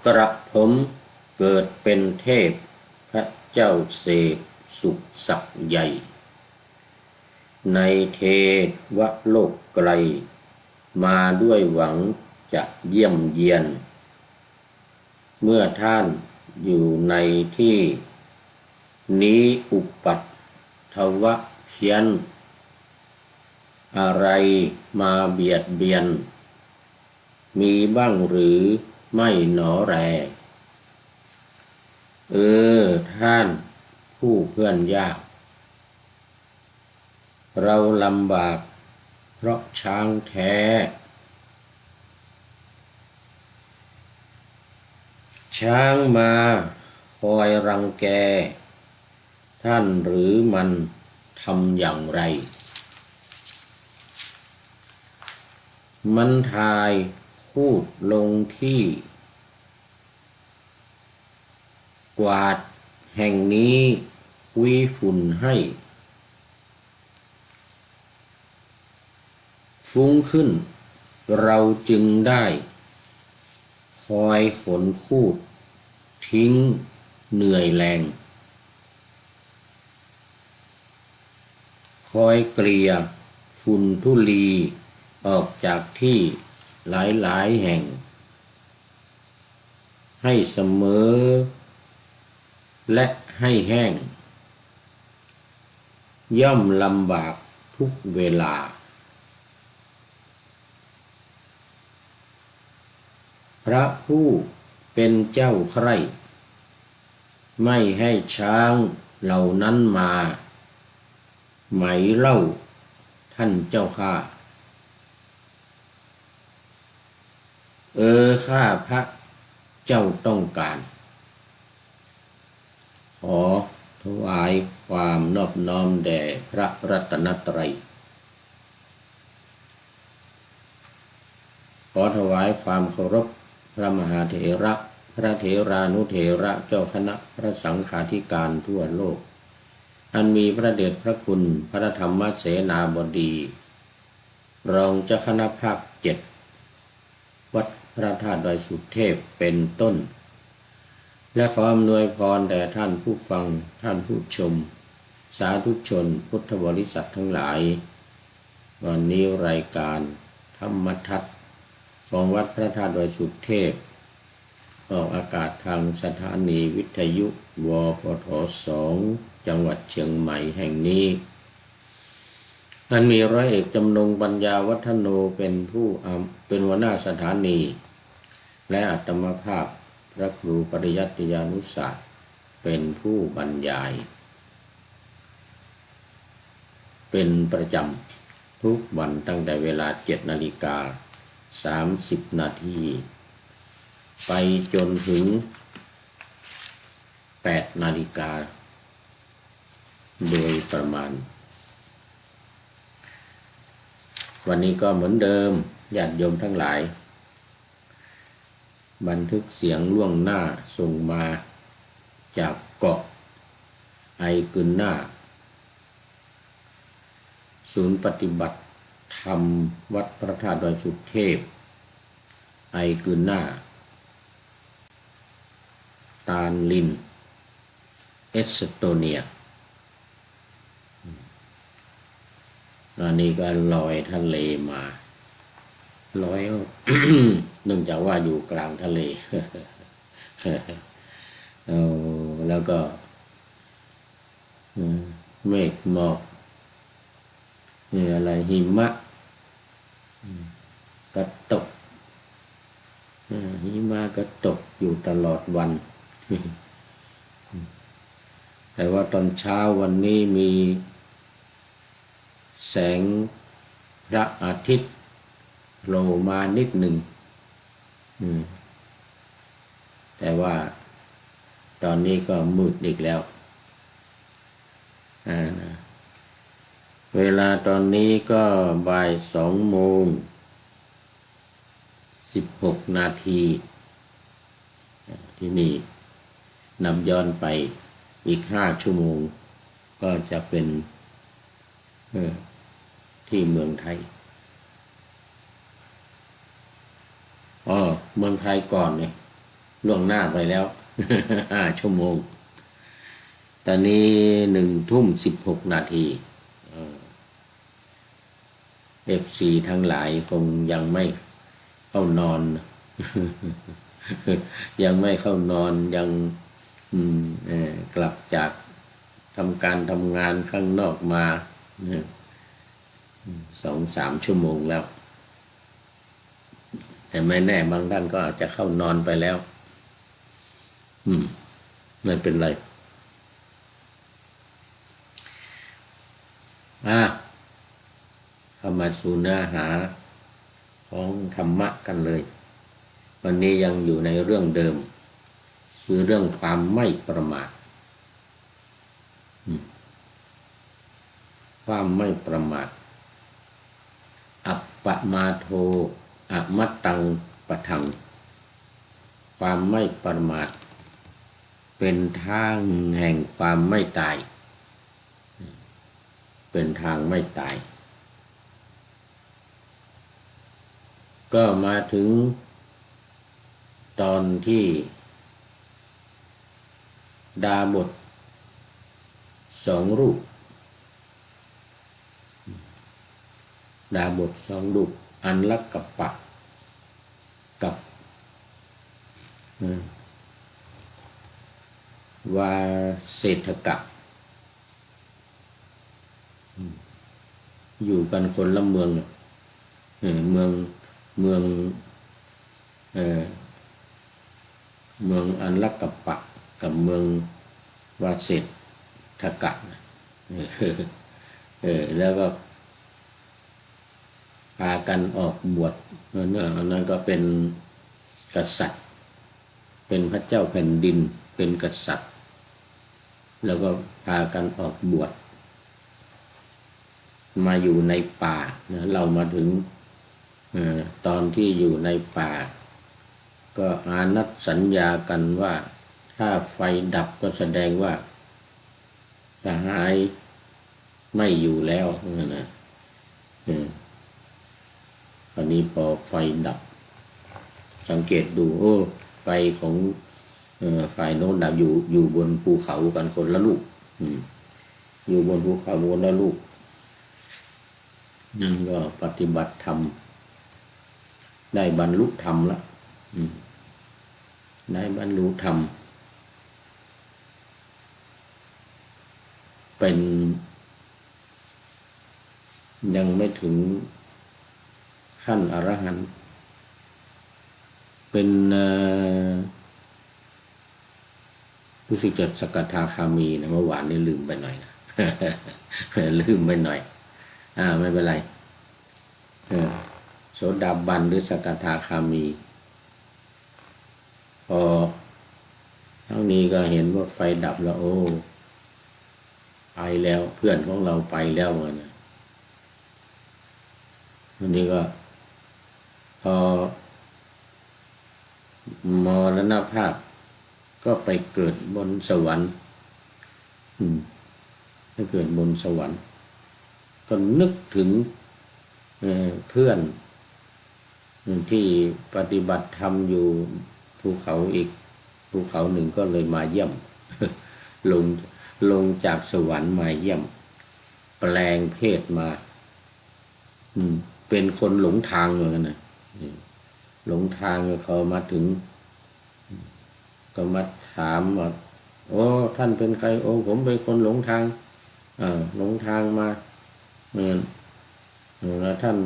กระผมเกิดเป็นเทพพระเจ้าเสพสุขศักดิ์ใหญ่ในเทวโลกไกลมาด้วยหวังจะเยี่ยมเยียนเมื่อท่านอยู่ในที่นี้อุปัฏฐวะเพี้ยนอะไรมาเบียดเบียนมีบ้างหรือไม่หนอแรท่านผู้เพื่อนยากเราลำบากเพราะช้างแท้ช้างมาคอยรังแกท่านหรือมันทำอย่างไรมันทายพูดลงที่กวาดแห่งนี้คุยฝุ่นให้ฟุ้งขึ้นเราจึงได้คอยขนคูดทิ้งเหนื่อยแรงคอยเกลี่ยฝุ่นธุลีออกจากที่หลายแห่งให้เสมอและให้แห้งย่อมลำบากทุกเวลาพระผู้เป็นเจ้าใคร่ไม่ให้ช้างเหล่านั้นมาไหมเล่าท่านเจ้าข้าข้าพระเจ้าต้องการขอถวายความนอบน้อมแด่พระรัตนตรัยขอถวายความเคารพพระมหาเถระพระเถรานุเถระเจ้าคณะพระสังฆาธิการทั่วโลกอันมีพระเดชพระคุณพระธรรมเสนาบดีรองเจ้าคณะภาค7วัดพระธาตุดอยสุเทพเป็นต้นและขออำนวยพรแด่ท่านผู้ฟังท่านผู้ชมสาธุชนพุทธบริษัททั้งหลายวันนี้รายการธรรมทัศน์ของวัดพระธาตุดอยสุเทพออกอากาศทางสถานีวิทยุวพท2จังหวัดเชียงใหม่แห่งนี้ท่านมีร้อยเอกจำนงปัญญาวัฒโนเป็นหัวหน้าสถานีและอัตมภาพพระครูปริยัติยานุศาสตร์เป็นผู้บรรยายเป็นประจำทุกวันตั้งแต่เวลา7:30 นาทีไปจนถึง8 นาฬิกาโดยประมาณวันนี้ก็เหมือนเดิมญาติโยมทั้งหลายบันทึกเสียงล่วงหน้าส่งมาจากเกาะไอกึนนาศูนย์ปฏิบัติธรรมวัดพระธาตุดอยสุเทพไอกึนนาตาลลินเอสโตเนียอันนี้ก็ลอยทะเลมาลอย เนื่องจากว่าอยู่กลางทะเล แล้วก็เมฆหมอกนี่อะไรหิมะก็ตกหิมะก็ตกอยู่ตลอดวัน แต่ว่าตอนเช้าวันนี้มีแสงพระอาทิตย์โผล่มานิดหนึ่งแต่ว่าตอนนี้ก็มืดอีกแล้วเวลาตอนนี้ก็บ่าย2:16 นาทีที่นี่นำย้อนไปอีก5 ชั่วโมงก็จะเป็นที่เมืองไทยเมืองไทยก่อนเนี่ย ล่วงหน้าไปแล้ว 5 ชั่วโมงตอนนี้1 ทุ่ม 16 นาทีFC ทั้งหลายคงยังไม่เข้านอน ยังไม่เข้านอนยังกลับจากทำการทำงานข้างนอกมา2-3 ชั่วโมงแล้วแต่ไม่แน่บางท่านก็อาจจะเข้านอนไปแล้วไม่เป็นไรเข้ามาสู่เนื้อหาของธรรมะกันเลยวันนี้ยังอยู่ในเรื่องเดิมคือเรื่องความไม่ประมาทความไม่ประมาทอัปปมาโทอมัตตังปะทังความไม่ประมาทเป็นทางแห่งความไม่ตายเป็นทางไม่ตายก็มาถึงตอนที่ดาบท2 รูปดาบท2 รูปอันลักกัปปะกับวาเศรษฐกะอยู่กันคนละเมืองเมืองอันลักกัปปะกับเมืองวาเศรษฐกะแล้วก็พากันออกบวชอันนั้นก็เป็นกษัตริย์เป็นพระเจ้าแผ่นดินเป็นกษัตริย์แล้วก็พากันออกบวชมาอยู่ในป่าเรามาถึงตอนที่อยู่ในป่าก็อานัดสัญญากันว่าถ้าไฟดับก็แสดงว่าสหายไม่อยู่แล้วนะตอนนี้พอไฟดับสังเกตดูไฟของฝ่ายโน้นดับอยู่บนภูเขากันคนละลูกอยู่บนภูเขาคนละลูกนั่นก็ปฏิบัติธรรมได้บรรลุธรรมละได้บรรลุธรรมเป็นยังไม่ถึงขั้นอรหันต์เป็นรู้สึกจะสกทาคามีนะเมื่อวานนี้ลืมไปหน่อยนะ ลืมไปหน่อยไม่เป็นไรโสดาบันหรือสกทาคามีพอทั้งนี้ก็เห็นว่าไฟดับแล้วไปแล้วเพื่อนของเราไปแล้วนะวันนี้ก็พอมรณภาพก็ไปเกิดบนสวรรค์ไปเกิดบนสวรรค์ก็นึกถึงเพื่อนที่ปฏิบัติธรรมอยู่ภูเขาอีกภูเขาหนึ่งก็เลยมาเยี่ยม ลงจากสวรรค์มาเยี่ยมแปลงเพศมาเป็นคนหลงทางเหมือนกันนะหลงทางเขามาถึงก็มาถามว่าท่านเป็นใครผมเป็นคนหลงทางหลงทางมาแล้วท่าน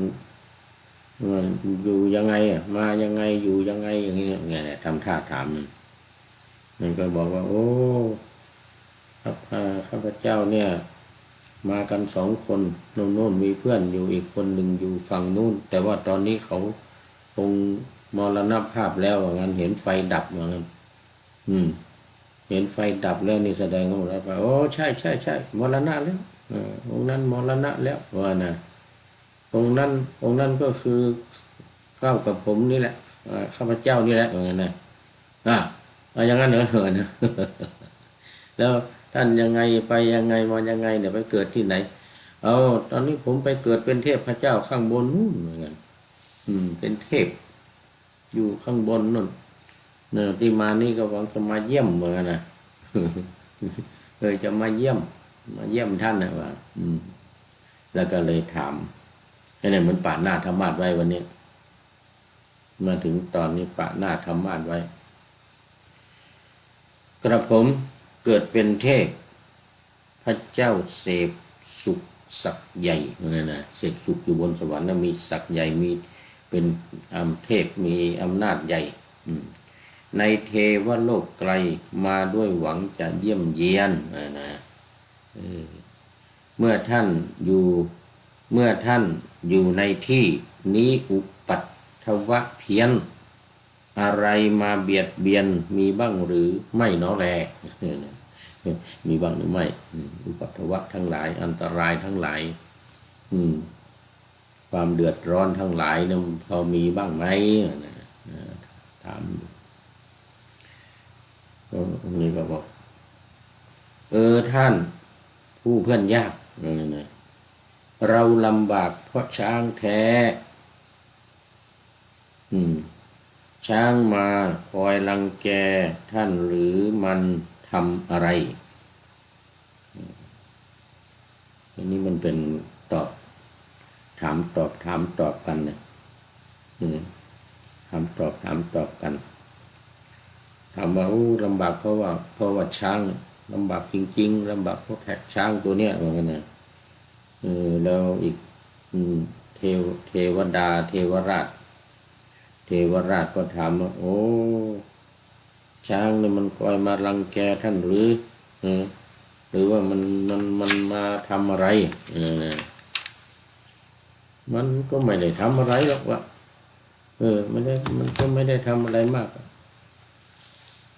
อยู่ยังไงมายังไงอยู่ยังไงอย่างนี้เนี่ยทำท่าถามมันก็บอกว่าข้าพเจ้าเนี่ยมากัน2 คนโน่นมีเพื่อนอยู่อีกคนหนึ่งอยู่ฝั่งนู้นแต่ว่าตอนนี้เขาคงมรณภาพแล้วว่างั้นเห็นไฟดับว่างั้นเห็นไฟดับแล้วนี่แสดงว่าใช่มรณะแล้วองค์นั้นมรณะแล้วว่านะองค์นั้นก็คือเข้ากับผมนี่แหละข้าพเจ้านี่แหละว่างั้นนะอย่างนั้นเหรอนะ แล้วท่านยังไงไปยังไงมายังไงเนี่ยไปเกิดที่ไหนตอนนี้ผมไปเกิดเป็นเทพเจ้าข้างบนนู่นเหมือนกันเป็นเทพอยู่ข้างบนนู่น เนี่ยที่มานี่ก็หวังจะมาเยี่ยมเหมือนกันนะ จะมาเยี่ยมท่านนะว่าแล้วก็เลยถามนี่เหมือนป่าหน้าธรรมาสไว้วันนี้มาถึงตอนนี้ป่าหน้าธรรมาสไว้กระผมเกิดเป็นเทพพระเจ้าเสพสุขศักดิ์ใหญ่เหมือนกันนะเสพสุขอยู่บนสวรรค์นะมีศักดิ์ใหญ่มีเป็นเทพมีอำนาจใหญ่ในเทวโลกไกลมาด้วยหวังจะเยี่ยมเยียนนะเมื่อท่านอยู่ในที่นี้อุปัตถวะเพี้ยนอะไรมาเบียดเบียนมีบ้างหรือไม่เนาะแลมีบ้างหรือไม่อุปัตถวะทั้งหลายอันตรายทั้งหลายความเดือดร้อนทั้งหลายเนี่ยพอมีบ้างไหมถามองค์นี้ก็บอกท่านผู้เพื่อนยากเราลำบากเพราะช้างแท้ช้างมาคอยรังแกท่านหรือมันทำอะไรอันนี้มันเป็นถามตอบกันนะถามตอบกันถามว่าลำบากเพราะว่าช้างลำบากจริงๆลำบากเพราะช้างตัวเนี้ยเหมือนกันนะแล้วอีกเทวดาเทวราชก็ถามว่าโอ้ช้างเนี่ยมันคอยมารังแกท่านหรือว่ามันมาทำอะไรมันก็ไม่ได้ทำอะไรหรอกวะมันก็ไม่ได้ทำอะไรมาก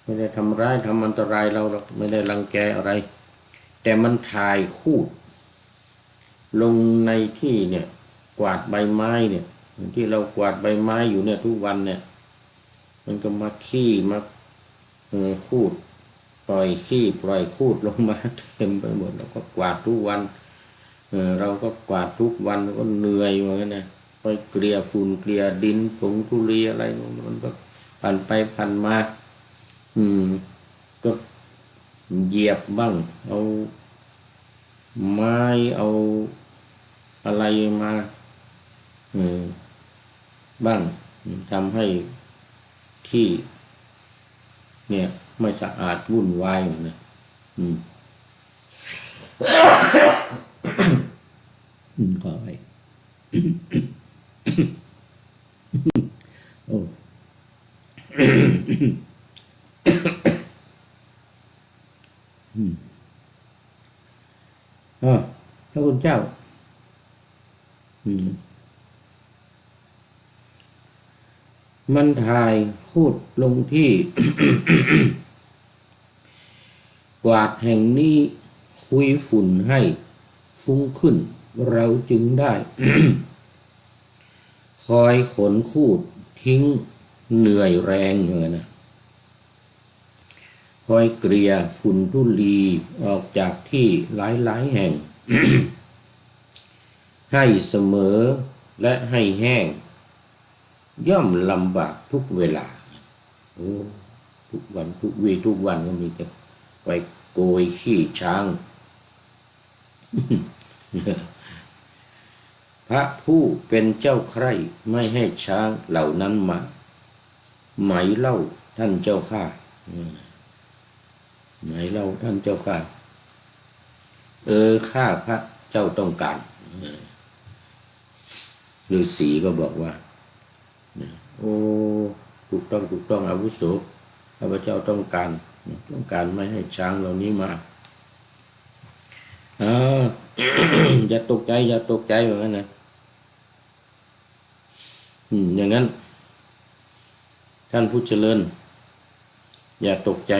ไม่ได้ทำร้ายทำอันตรายเราหรอกไม่ได้รังแกอะไรแต่มันถ่ายคูดลงในที่เนี่ยกวาดใบไม้เนี่ยที่เรากวาดใบไม้อยู่เนี่ยทุกวันเนี่ยมันก็มาขี้มาคูดปล่อยคูดลงมาเต็มไปหมดเราก็กวาดทุกวันเราก็กวาดทุกวันก็เหนื่อยเหมือนกันนะไปเกลี่ยฝุ่นเกลี่ยดินฝงทุลีอะไรมันก็ผ่านไปผ่านมาก็เหยียบบ้างเอาไม้เอาอะไรมาบ้างทำให้ที่เนี่ยไม่สะอาดวุ่นวายนะขอไปโอ้พระคุณเจ้ามันถ่ายคูดลงที่ กวาดแห่งนี้คุยฝุ่นให้ฟุ้งขึ้นเราจึงได้ คอยขนคูดทิ้งเหนื่อยแรงนะคอยเกลี่ยฝุ่นทุลีออกจากที่หลายแห่ง ให้เสมอและให้แห้งย่อมลำบากทุกเวลาทุกวันทุกวันก็มีแต่ไปโกยขี้ช้าง พระผู้เป็นเจ้าใคร่ไม่ให้ช้างเหล่านั้นมาไหมเล่าท่านเจ้าข้าไหมเล่าท่านเจ้าข้าข้าพระเจ้าต้องการฤาษีก็บอกว่าโอ้ถูกต้องอาวุโสข้าพเจ้าต้องการไม่ให้ช้างเหล่านี้มาอย่าตกใจเหมือนกันนะอย่างนั้นท่านผู้เจริญอย่าตกใจ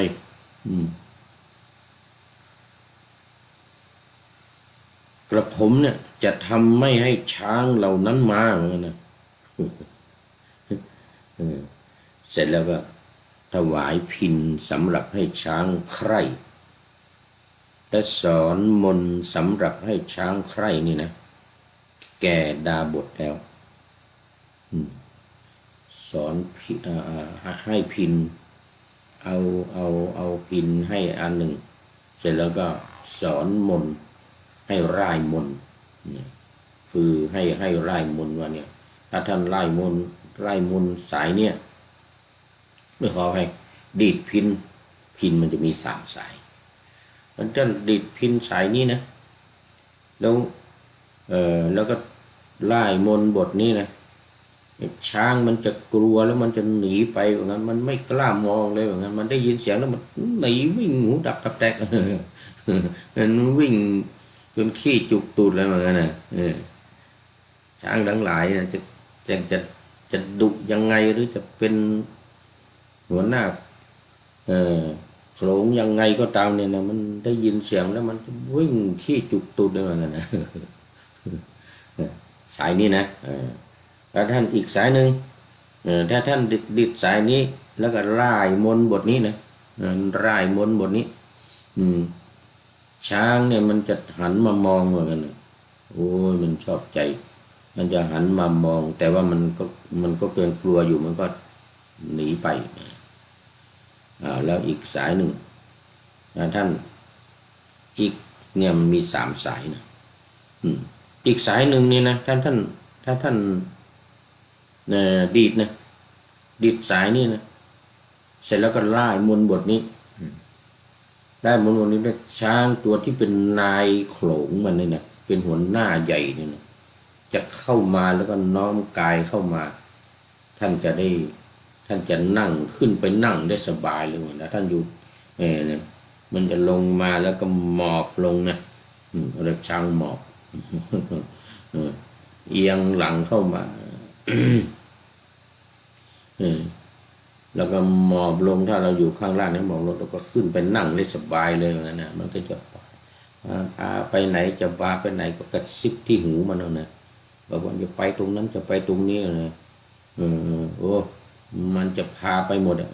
กระผมเนี่ยจะทำไม่ให้ช้างเหล่านั้นมาเหมือนกันนะเสร็จแล้วก็ถวายพิณสำหรับให้ช้างใคร่และสอนมนต์สำหรับให้ช้างใคร่นี่นะแก่ดาบทแล้วสอนให้พิณ เอาเอาพินให้อันหนึ่งเสร็จแล้วก็สอนมนต์ให้ร่ายมนต์เนี่ยคือให้ร่ายมนต์ว่าเนี่ยถ้าท่านร่ายมนต์สายเนี่ยไม่ขอให้ดีดพินมันจะมี3 สายมันจะดีดพินสายนี้นะแล้วแล้วก็ร่ายมนต์บทนี้นะช้างมันจะกลัวแล้วมันจะหนีไปแบบนั้นมันไม่กล้ามองเลยแบบนั้นมันได้ยินเสียงแล้วมันหนีวิ่งหูดับตับแตกมันวิ่งจนขี้จุกตูดเลยเหมือนกันนะช้างทั้งหลายนะจะดุยังไงหรือจะเป็นหัวหน้าโขลงยังไงก็ตามเนี่ยนะมันได้ยินเสียงแล้วมันจะวิ่งขี้จุกตูดเลยเหมือนกันนะสายนี้นะถ้าท่านอีกสายหนึ่งถ้าท่านดิดสายนี้แล้วก็ร่ายมนต์บทนี้นะร่ายมนต์บทนี้ช้างเนี่ยมันจะหันมามองเหมือนกันนะโอ้ยมันชอบใจมันจะหันมามองแต่ว่ามันก็เกินกลัวอยู่มันก็หนีไปแล้วอีกสายหนึ่งท่านอีกเนี่ยมันมี3 สายนะอีกสายหนึ่งนี่นะถ้าท่านดีดสายนี่นะเสร็จแล้วก็ร่ายมนต์บทนี้ได้มนต์บทนี้ได้ช้างตัวที่เป็นนายโขลงมันนี่นะเป็นหัวหน้าใหญ่นี่นะจะเข้ามาแล้วก็น้อมกายเข้ามาท่านจะนั่งขึ้นไปนั่งได้สบายเลยนะท่านอยู่เนี่ยมันจะลงมาแล้วก็หมอบลงนะเรียกช้างหมอบเอียงหลังเข้ามาแล้วก็หมอบลงถ้าเราอยู่ข้างล่างเนี่ยหมอบลงแล้วก็ขึ้นไปนั่งได้สบายเลยเหมือนกันนะมันก็จะพาไปไหนจะพาไปไหนก็กระซิบที่หูมันนะบอกว่าจะไปตรงนั้นจะไปตรงนี้นะโอ้มันจะพาไปหมดเนี่ย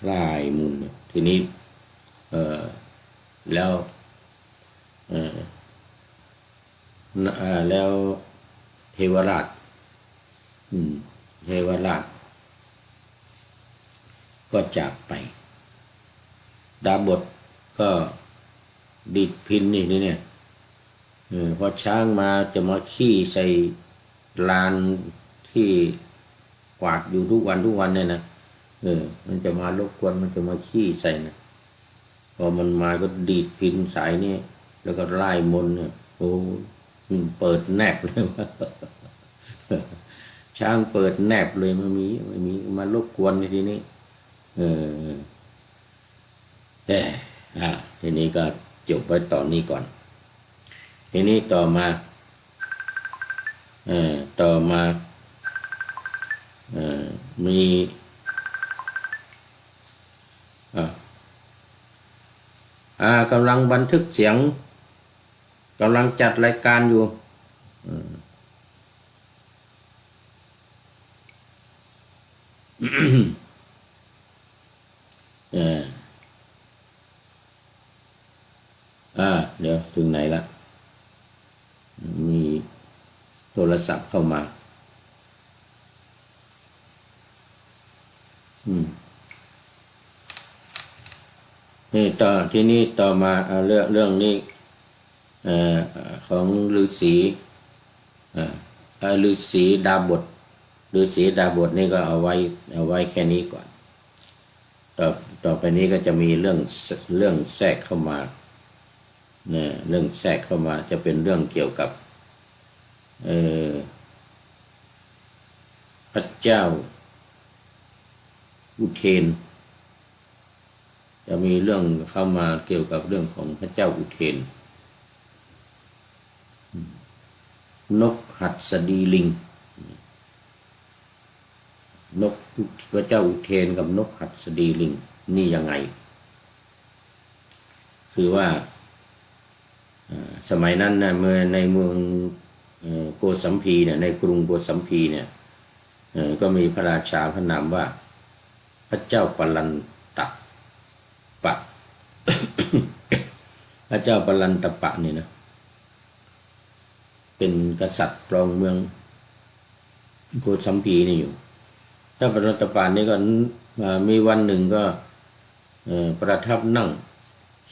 ร่ายมุนทีนี้แล้วแล้วเทวราชก็จากไปดาบทก็ดีดพินนี่เนี่ยพอช้างมาจะมาขี้ใส่ลานที่กวาดอยู่ทุกวันเนี่ยนะมันจะมารบกวนมันจะมาขี้ใส่นะพอมันมาก็ดีดพินสายนี่แล้วก็ไล่มนต์เนี่ยโอ้เปิดแนบเลยว่าช้างเปิดแนบเลยไม่มีมารบกวนในทีนี้ทีนี้ก็จบไว้ตอนนี้ก่อนทีนี้ต่อมามีกำลังบันทึกเสียงกำลังจัดรายการอยู่เดี๋ยวถึงไหนละมีโทรศัพท์เข้ามานี่ทีนี้ต่อมาเรื่องนี้ของฤาษีดาบทนี่ก็เอาไว้แค่นี้ก่อนต่อไปนี้ก็จะมีเรื่องแทรกเข้ามาเรื่องแทรกเข้ามาจะเป็นเรื่องเกี่ยวกับพระเจ้าอุเทนจะมีเรื่องเข้ามาเกี่ยวกับเรื่องของพระเจ้าอุเทนนกหัสดีลิงพระเจ้าอุเทนกับนกหัสดีลิงนี่ยังไงคือว่าสมัยนั้นนะเมื่อในเมืองโกสัมพีเนี่ยในกรุงโกสัมพีเนี่ยก็มีพระราชาพระนามว่าพระเจ้าปลันตปะ พระเจ้าปลันตปะนี่นะเป็นกษัตริย์ครองเมือง โกสัมพีนี่อยู่ถ้าพระรัตปานนี่ก็มีวันหนึ่งก็ประทับนั่ง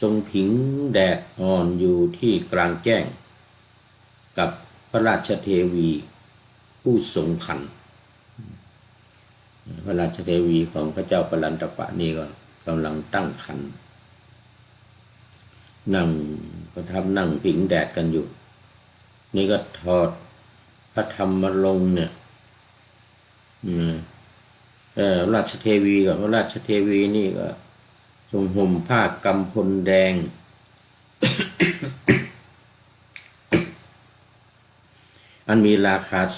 ทรงผิงแดดอ่อนอยู่ที่กลางแจ้งกับพระราชเทวีผู้ทรงขันพระราชเทวีของพระเจ้าปรันตปะนี่ก็กำลังตั้งขันนั่งประทับนั่งผิงแดดกันอยู่นี่ก็ถอดพระธรรมรงค์เนี่ยราชเทวีกับพระราชเทวีนี่ก็ทรงห่มผ้ากำพลแดง อันมีราคา100,000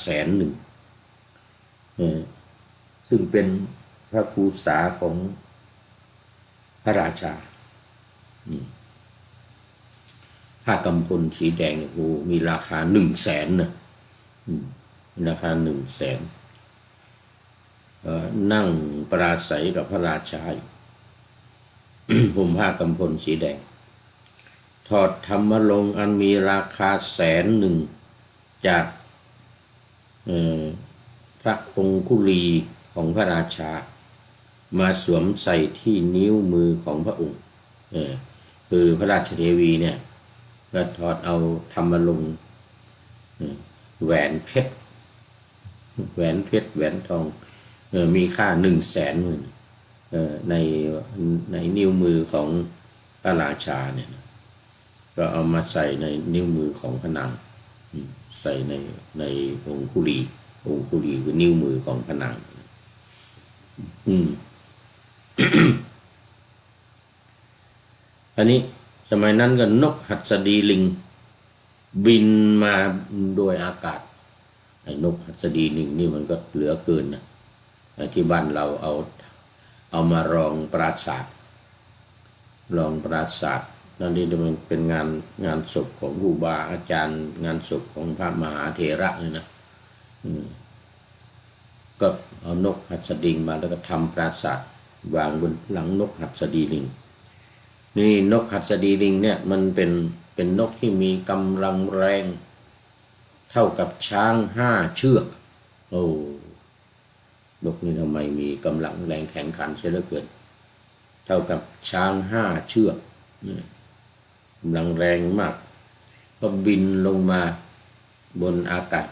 ซึ่งเป็นพระภูษาของพระราชาผ้ากำพลสีแดงเนี่ยโอ้มีราคา100,000นะราคา100,000นั่งปราศัยกับพระราชาอยู่ ห่มผ้ากำพลสีแดงถอดธรรมรงค์อันมีราคา100,000จากพระองคุลีของพระราชามาสวมใส่ที่นิ้วมือของพระองค์คือพระราชเทวีเนี่ยก็ถอดเอาธรรมรงค์แหวนเพชรแหวนทองมีค่า100,000ในนิ้วมือของพระราชาเนี่ยก็เอามาใส่ในนิ้วมือของพระนางใส่ในองคุลีคือนิ้วมือของพระนางอันนี้สมัยนั้นก็นกหัสดีลิงบินมาโดยอากาศไอ้นกหัสดีลิงนี่มันก็เหลือเกินนะที่บ้านเราเอามารองปราสาทนั่นนี่มันเป็นงานศพของครูบาอาจารย์งานศพของพระมหาเถระเลยนะก็เอานกหัสดิงมาแล้วก็ทำปราสาทวางบนหลังนกหัสดีลิงนี่นกหัสดีลิงเนี่ยมันเป็นนกที่มีกำลังแรงเท่ากับช้าง5 เชือกโอ้นกนี่ทำไมมีกำลังแรงแข็งขันเสียเหลือเกินเท่ากับช้าง5 เชือกกำลังแรงมากก็บินลงมาบนอากาศ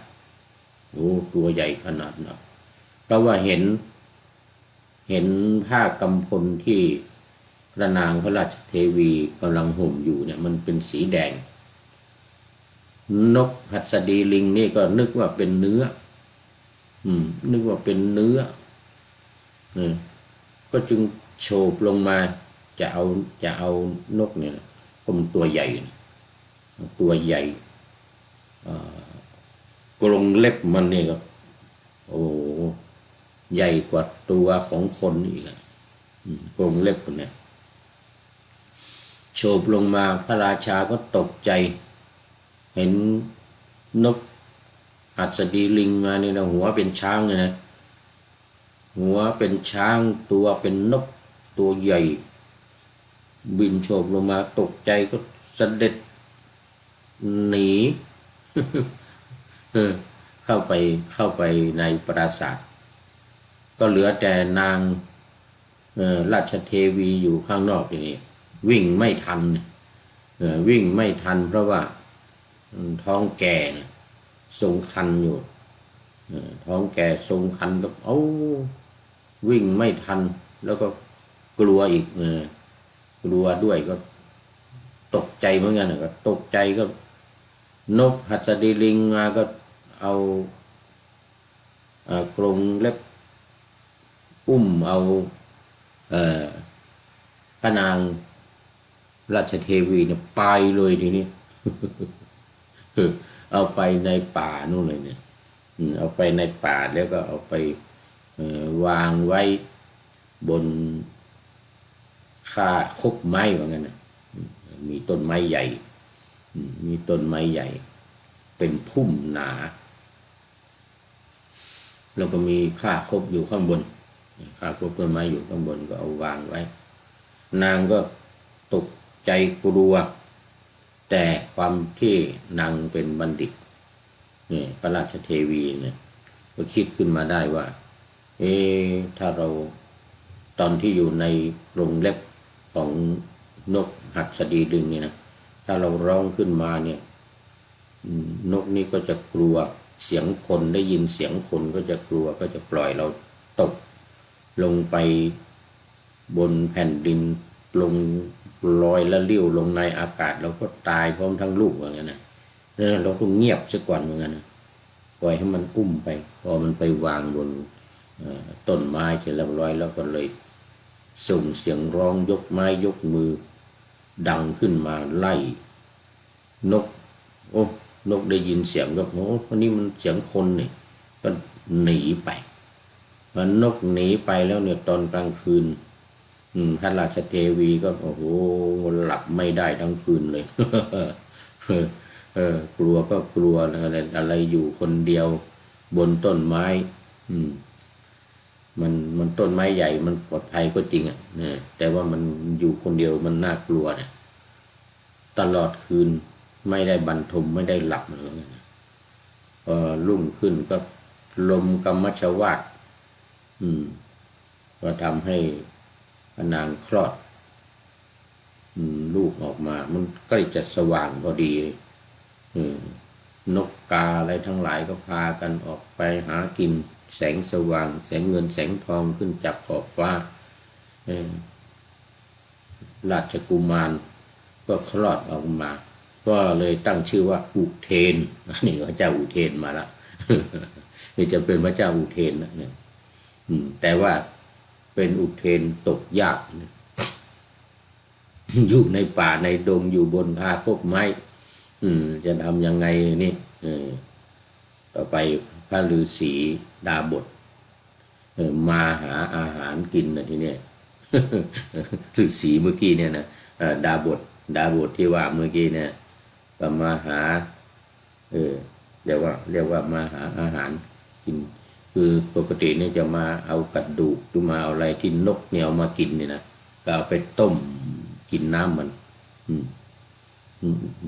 โอ้ตัวใหญ่ขนาดนั้นเพราะว่าเห็นผ้ากำพลที่พระนางพระราชเทวีกำลังห่มอยู่เนี่ยมันเป็นสีแดงนกหัสดีลิงนี่ก็นึกว่าเป็นเนื้อก็จึงโฉบลงมาจะเอานกเนี่ยผมตัวใหญ่กรงเล็บมันเนี่ยก็โอ้ใหญ่กว่าตัวของคนอีกกรงเล็บมันเนี่ยโฉบลงมาพระราชาก็ตกใจเห็นนกหัสดีลิงมานี่นะหัวเป็นช้างเลยนะหัวเป็นช้างตัวเป็นนกตัวใหญ่บินโฉบลงมาตกใจก็เสด็จหนีเข้าไปในปราสาทก็เหลือแต่นางราชเทวีอยู่ข้างนอกทีนี้วิ่งไม่ทันเพราะว่าท้องแก่ทรงคันอยู่ท้องแก่ทรงคันก็วิ่งไม่ทันแล้วก็กลัวอีกกลัวด้วยก็ตกใจเหมือนกันก็ตกใจก็นกหัสดีลิงมาก็เอากรงเล็บอุ้มเอาพระนางราชเทวีเนี่ยไปเลยทีนี้ เอาไปในป่านู่นเลยเนี่ยเอาไปในป่าแล้วก็เอาไปวางไว้บนคบไม้ว่างั้นนะมีต้นไม้ใหญ่เป็นพุ่มหนาแล้วก็มีคบอยู่ข้างบนคบต้นไม้อยู่ข้างบนก็เอาวางไว้นางก็ตกใจกลัวแต่ความที่นางเป็นบัณฑิตนี่พระราชเทวีเนี่ย ก็คิดขึ้นมาได้ว่าถ้าเราตอนที่อยู่ในกรงเล็บของนกหัสดีลิงเนี่ยนะถ้าเราร้องขึ้นมาเนี่ยนกนี่ก็จะกลัวเสียงคนได้ยินเสียงคนก็จะกลัวก็จะปล่อยเราตกลงไปบนแผ่นดินลงลอยละลิ้วลงในอากาศเราก็ตายพร้อมทั้งลูกเหมือนกันนะเราต้องเงียบซะก่อนเหมือนกันนะปล่อยให้มันอุ้มไปพอมันไปวางบนต้นไม้เสร็จแล้วร้อยแล้วก็เลยส่งเสียงร้องยกไม้ยกมือดังขึ้นมาไล่นกนกได้ยินเสียงก็วันนี้มันเสียงคนนี่ก็หนีไปมันนกหนีไปแล้วเนี่ยตอนกลางคืนพระราชเทวีก็หลับไม่ได้ทั้งคืนเลย กลัวก็กลัวอะไรอยู่คนเดียวบนต้นไม้มันต้นไม้ใหญ่มันปลอดภัยก็จริงแต่ว่ามันอยู่คนเดียวมันน่ากลัวเนี่ยตลอดคืนไม่ได้บรรทมไม่ได้หลับเหมือนกันรุ่งขึ้นก็ลมกัมมัชวาตก็ทำให้นางคลอดลูกออกมามันใกล้จะสว่างพอดีนกกาอะไรทั้งหลายก็พากันออกไปหากินแสงสว่างแสงเงินแสงทองขึ้นจากขอบฟ้าราชกุมารก็คลอดออกมาก็เลยตั้งชื่อว่าอุเทนนี่พระเจ้าอุเทนมาละ นี่จะเป็นพระเจ้าอุเทนนะเนี่ยแต่ว่าเป็นอุเทนตกยาก อยู่ในป่าในดงอยู่บนคาคบไม้จะทำยังไงนี่ต่อไปพระฤาษีดาบทมาหาอาหารกินนะทีนี้ ฤาษีเมื่อกี้เนี่ยนะดาบทที่ว่าเมื่อกี้เนี่ยก็มาหาเรียกว่ามาหาอาหารกินคือปกติเนี่ยจะมาเอากระดูกหรือมาเอาอะไรที่นกเนี่ยเอามากินเนี่ยนะก็เอาไปต้มกินน้ำมัน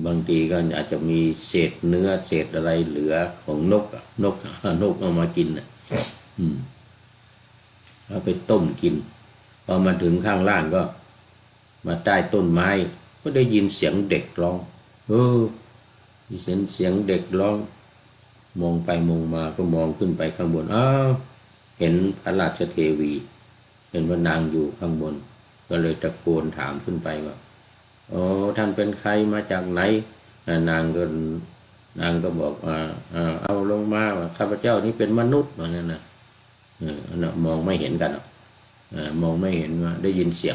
บางทีก็อาจจะมีเศษเนื้อเศษอะไรเหลือของนกเอามากินเอาไปต้มกินพอมาถึงข้างล่างก็มาใต้ต้นไม้ก็ได้ยินเสียงเด็กร้องเสียงเด็กร้องมองไปมองมาก็มองขึ้นไปข้างบนเห็นพระราชเทวีเห็นว่านางอยู่ข้างบนก็เลยตะโกนถามขึ้นไปว่าท่านเป็นใครมาจากไหนนางก็บอกเอาลงมาว่าข้าพเจ้านี่เป็นมนุษย์ว่านั่นนะมองไม่เห็นกันมองไม่เห็นว่าได้ยินเสี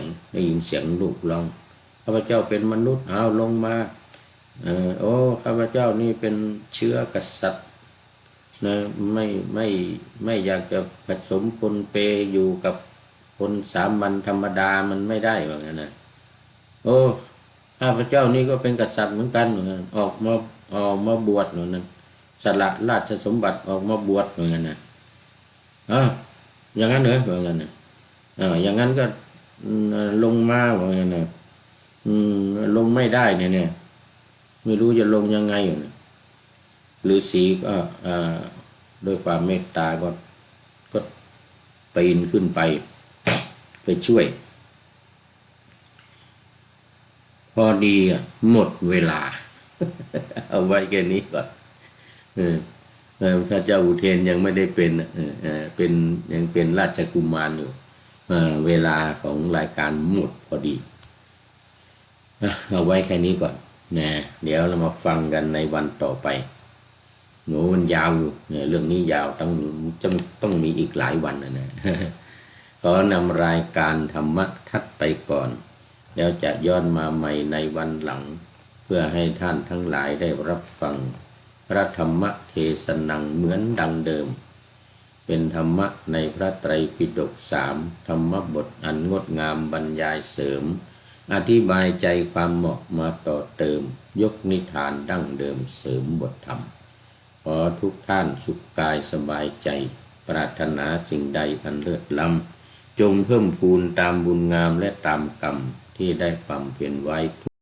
ยงลูกร้องข้าพเจ้าเป็นมนุษย์เอาลงมาข้าพเจ้านี่เป็นเชื้อกษัตริย์นะไม่อยากจะผสมปนเปอยู่กับคนสามัญธรรมดามันไม่ได้ว่างั้นนะข้าพเจ้านี่ก็เป็นกษัตริย์เหมือนกันเหมือนกันออกมาบวชเหมือนนั้นสละราชสมบัติออกมาบวชเหมือนกันนะอย่างนั้นเหรอเหมือนกันนะอย่างนั้นก็ลงมาเหมือนกันนะลงไม่ได้เนี่ยไม่รู้จะลงยังไงอยู่ฤาษีก็ด้วยความเมตตาก็ปีนขึ้นไปช่วยพอดีหมดเวลา เอาไว้แค่นี้ก่อนพระเจ้าอุเทนยังไม่ได้เป็นยังเป็นราชกุมารอยู่เวลาของรายการหมดพอดีเอาไว้แค่นี้ก่อนนะเดี๋ยวเรามาฟังกันในวันต่อไปมันยาวอยู่เรื่องนี้ยาวต้องมีอีกหลายวันนะขอนำรายการธรรมะทัดไปก่อนแล้วจะย้อนมาใหม่ในวันหลังเพื่อให้ท่านทั้งหลายได้รับฟังพระธรรมเทศนังเหมือนดังเดิมเป็นธรรมะในพระไตรปิฎก3ธรรมบทอันงดงามบรรยายเสริมอธิบายใจความเหมาะมาต่อเติมยกนิทานดั้งเดิมเสริมบทธรรมขอทุกท่านสุขกายสบายใจปรารถนาสิ่งใดอันเลิศล้ำจงเพิ่มพูนตามบุญงามและตามกรรมที่ได้บำเพ็ญไว้